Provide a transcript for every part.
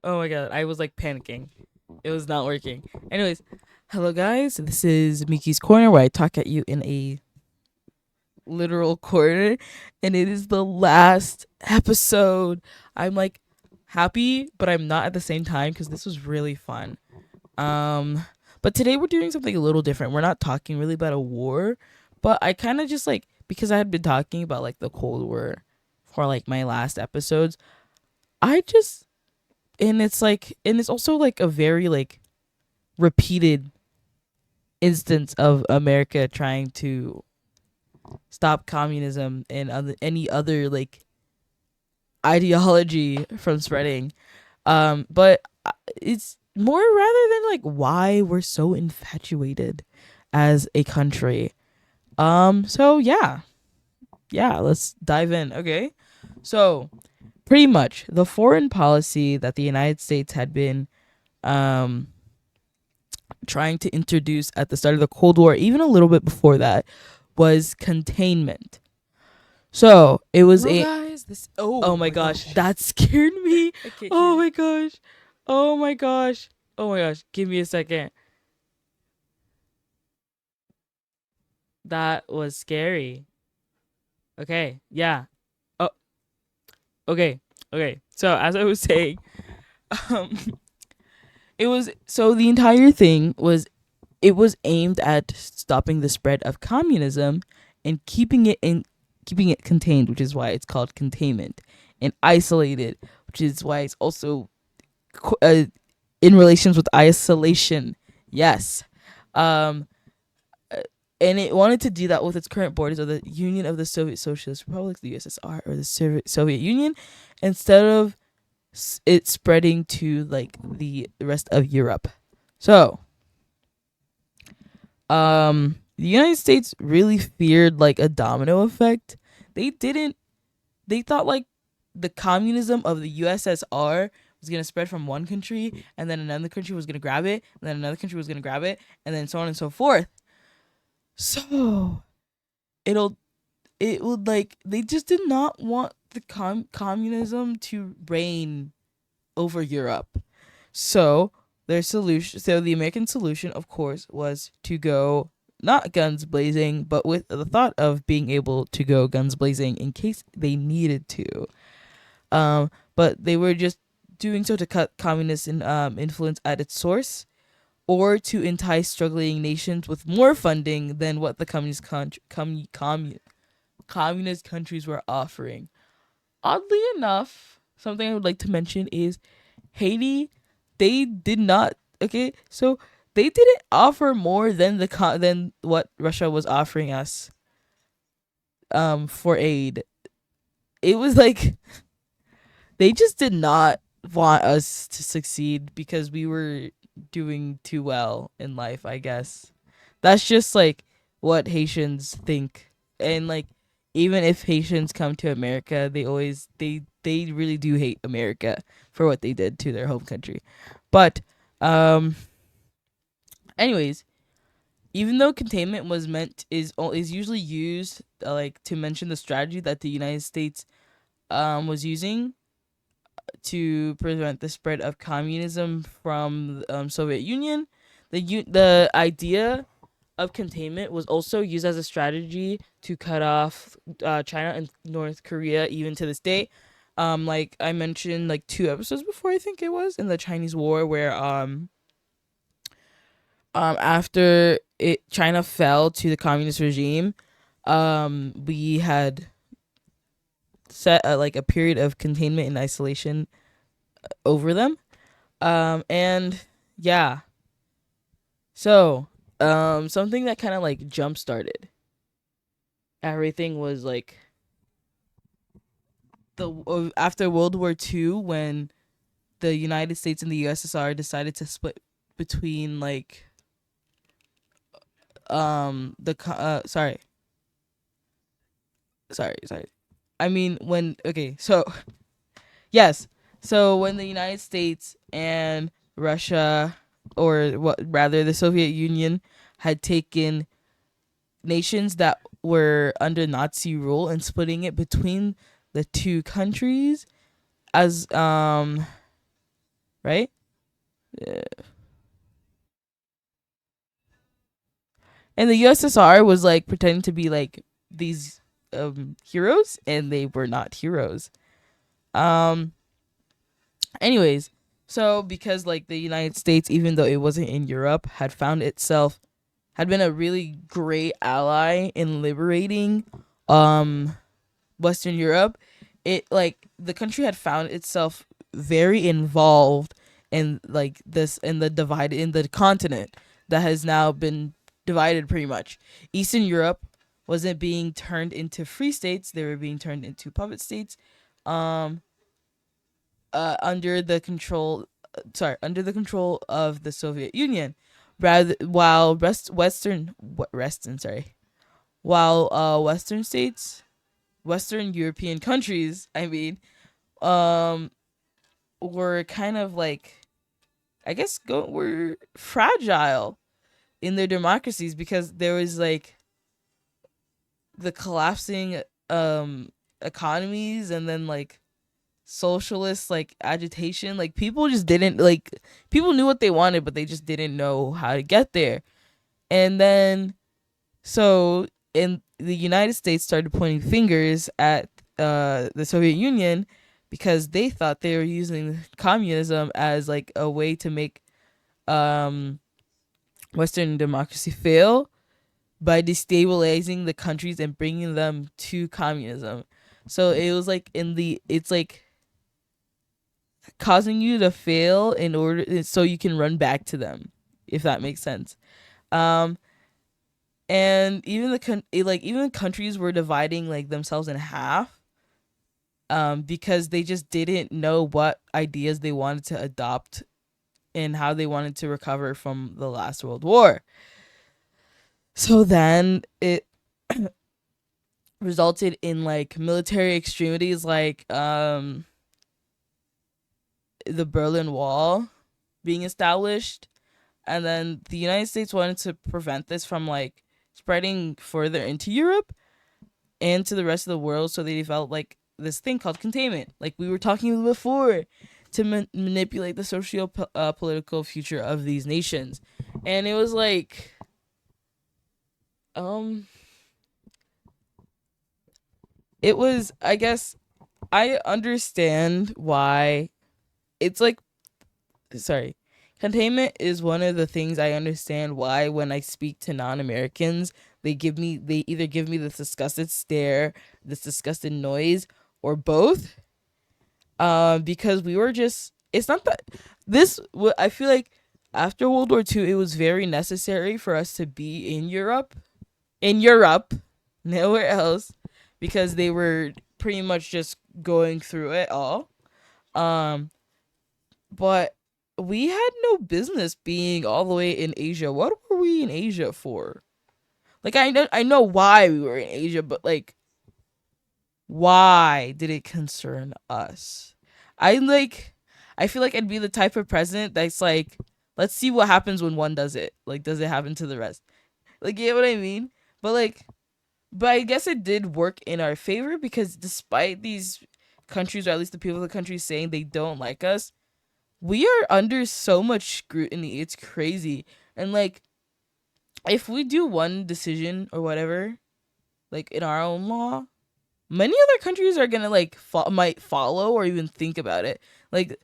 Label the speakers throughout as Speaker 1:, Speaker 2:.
Speaker 1: Oh my god, I was like panicking. It was not working. Anyways, hello guys. This is Miki's Corner where I talk at you in a literal corner, and it is the last episode. I'm like happy, but I'm not at the same time because this was really fun. Um, but today we're doing something a little different. We're not talking really about a war, but I kind of just like because I had been talking about like the Cold War for like my last episodes. I just and it's also like a very like repeated instance of America trying to stop communism and any other like ideology from spreading. But it's more rather than like why we're so infatuated as a country. So yeah, let's dive in. Okay, so pretty much the foreign policy that the United States had been um trying to introduce at the start of the Cold War, even a little bit before that, was containment. So it was
Speaker 2: Hello
Speaker 1: a
Speaker 2: guys, this
Speaker 1: oh
Speaker 2: oh
Speaker 1: my
Speaker 2: my
Speaker 1: gosh,
Speaker 2: gosh.
Speaker 1: that scared me.
Speaker 2: I can't
Speaker 1: Oh
Speaker 2: hear.
Speaker 1: my gosh. Oh my gosh. Oh my gosh. Give me a second. That was scary. Okay. Yeah. Oh okay. Okay. So as I was saying, um it was so the entire thing was it was aimed at stopping the spread of communism and keeping it contained, which is why it's called containment, and isolated, which is why it's also uh, in relations with isolation. Yes. Um, uh, and it wanted to do that with its current borders of the Union of the Soviet Socialist Republics, the USSR, or the Soviet Union, instead of it spreading to like the rest of Europe. So, the United States really feared like a domino effect. They didn't. They thought like the communism of the USSR was gonna spread from one country, and then another country was gonna grab it, and then another country was gonna grab it, and then so on and so forth. So it'll it would like they just did not want the communism to reign over Europe. So so the American solution, of course, was to go not guns blazing, but with the thought of being able to go guns blazing in case they needed to. But they were just doing so to cut communist influence at its source, or to entice struggling nations with more funding than what the communist countries were offering. Oddly enough, something I would like to mention is Haiti. They did not. Okay, so they didn't offer more than than what Russia was offering us for aid. It was like they just did not want us to succeed because we were doing too well in life, I guess. That's just like what Haitians think. And like even if Haitians come to America, they really do hate America for what they did to their home country. But um anyways, even though containment was meant is usually used like to mention the strategy that the United States was using to prevent the spread of communism from Soviet Union. The idea of containment was also used as a strategy to cut off China and North Korea even to this day. Like I mentioned, like 2 episodes before, I think it was in the Chinese War, where after it China fell to the communist regime, we had set like a period of containment and isolation over them. And yeah, so something that kind of like jump started everything was like the after World War II, when the United States and the USSR decided to split between like the sorry, I mean when okay, so yes, so when the United States and Russia, or what rather the Soviet Union, had taken nations that were under Nazi rule and splitting it between the two countries as right? Yeah. And the USSR was like pretending to be like these heroes, and they were not heroes. Um. Anyways, so because like the United States, even though it wasn't in Europe, had been a really great ally in liberating um Western Europe. It like the country had found itself very involved in like this in the divided in the continent that has now been divided pretty much. Eastern Europe wasn't being turned into free states; they were being turned into puppet states, um, under the control of the Soviet Union, rather while Western states, Western European countries, I mean, um, were kind of like, I guess, were fragile in their democracies because there was like the collapsing um economies, and then like socialist like agitation. Like people just didn't like people knew what they wanted, but they just didn't know how to get there. And then so in the United States started pointing fingers at the Soviet Union because they thought they were using communism as like a way to make um, Western democracy fail by destabilizing the countries and bringing them to communism. So it was like it's like causing you to fail in order so you can run back to them, if that makes sense. Um, and even countries were dividing like themselves in half, because they just didn't know what ideas they wanted to adopt and how they wanted to recover from the last world war. So then it resulted in like military extremities like the Berlin Wall being established, and then the United States wanted to prevent this from like spreading further into Europe and to the rest of the world, so they developed like this thing called containment, like we were talking before, to manipulate the socio political future of these nations. And it was like, um, it was, I guess, I understand why it's like, sorry. Containment is one of the things I understand why when I speak to non-Americans, they either give me this disgusted stare, this disgusted noise, or both. Because we were just, it's not that I feel like after World War II, it was very necessary for us to be in Europe, nowhere else, because they were pretty much just going through it all. Um, but we had no business being all the way in Asia. What were we in Asia for? Like I know why we were in Asia, but like why did it concern us? I like I feel like I'd be the type of president that's like, let's see what happens when one does it. Like, does it happen to the rest? Like, you know what I mean? But like, but I guess it did work in our favor because despite these countries, or at least the people of the country, saying they don't like us, we are under so much scrutiny. It's crazy. And like, if we do one decision or whatever, like in our own law, many other countries are gonna like might follow or even think about it. Like,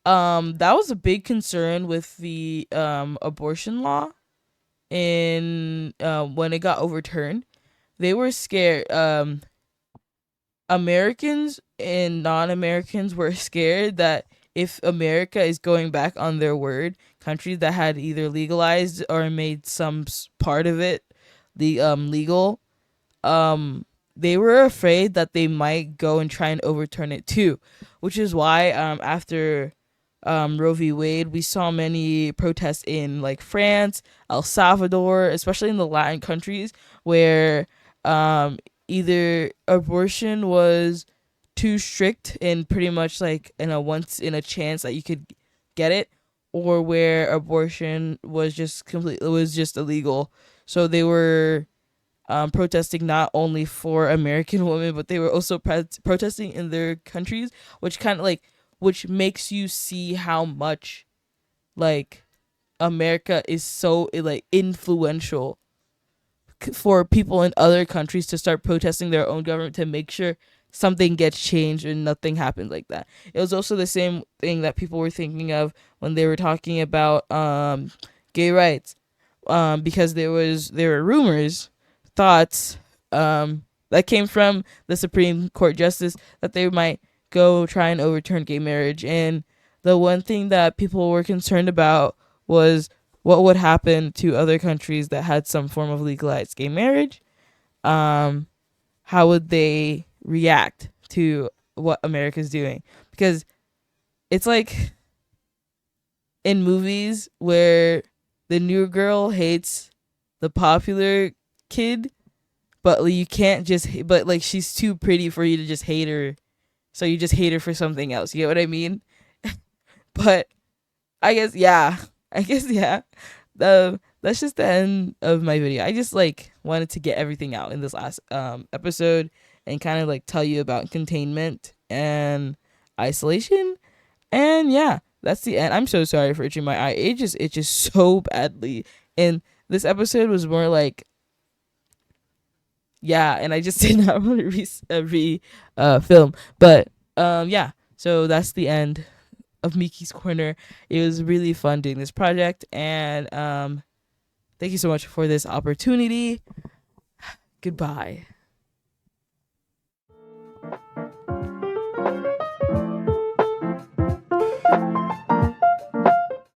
Speaker 1: that was a big concern with the abortion law in when it got overturned. They were scared. Americans and non-Americans were scared that if America is going back on their word, countries that had either legalized or made some part of it the legal, um they were afraid that they might go and try and overturn it too, which is why after Roe v. Wade, we saw many protests in like France, El Salvador, especially in the Latin countries where um, either abortion was too strict and pretty much like in a once in a chance that you could get it, or where abortion was just completely, it was just illegal. So they were protesting not only for American women, but they were also protesting in their countries, which kind of like which makes you see how much like America is so like influential for people in other countries to start protesting their own government to make sure something gets changed and nothing happens like that. It was also the same thing that people were thinking of when they were talking about gay rights, because there were rumors, thoughts, that came from the Supreme Court justice that they might go try and overturn gay marriage. And the one thing that people were concerned about was what would happen to other countries that had some form of legalized gay marriage. Um, how would they react to what America's doing? Because it's like in movies where the new girl hates the popular kid, but like, you can't just but like she's too pretty for you to just hate her, so you just hate her for something else. You get what I mean? But I guess yeah. I guess yeah. That's just the end of my video. I just like wanted to get everything out in this last episode and kind of like tell you about containment and isolation. And yeah, that's the end. I'm so sorry for itching my eye. It just so badly. And this episode was more like yeah, and I just did not want to film. But yeah. So that's the end of Miki's Corner. It was really fun doing this project, and thank you so much for this opportunity. Goodbye.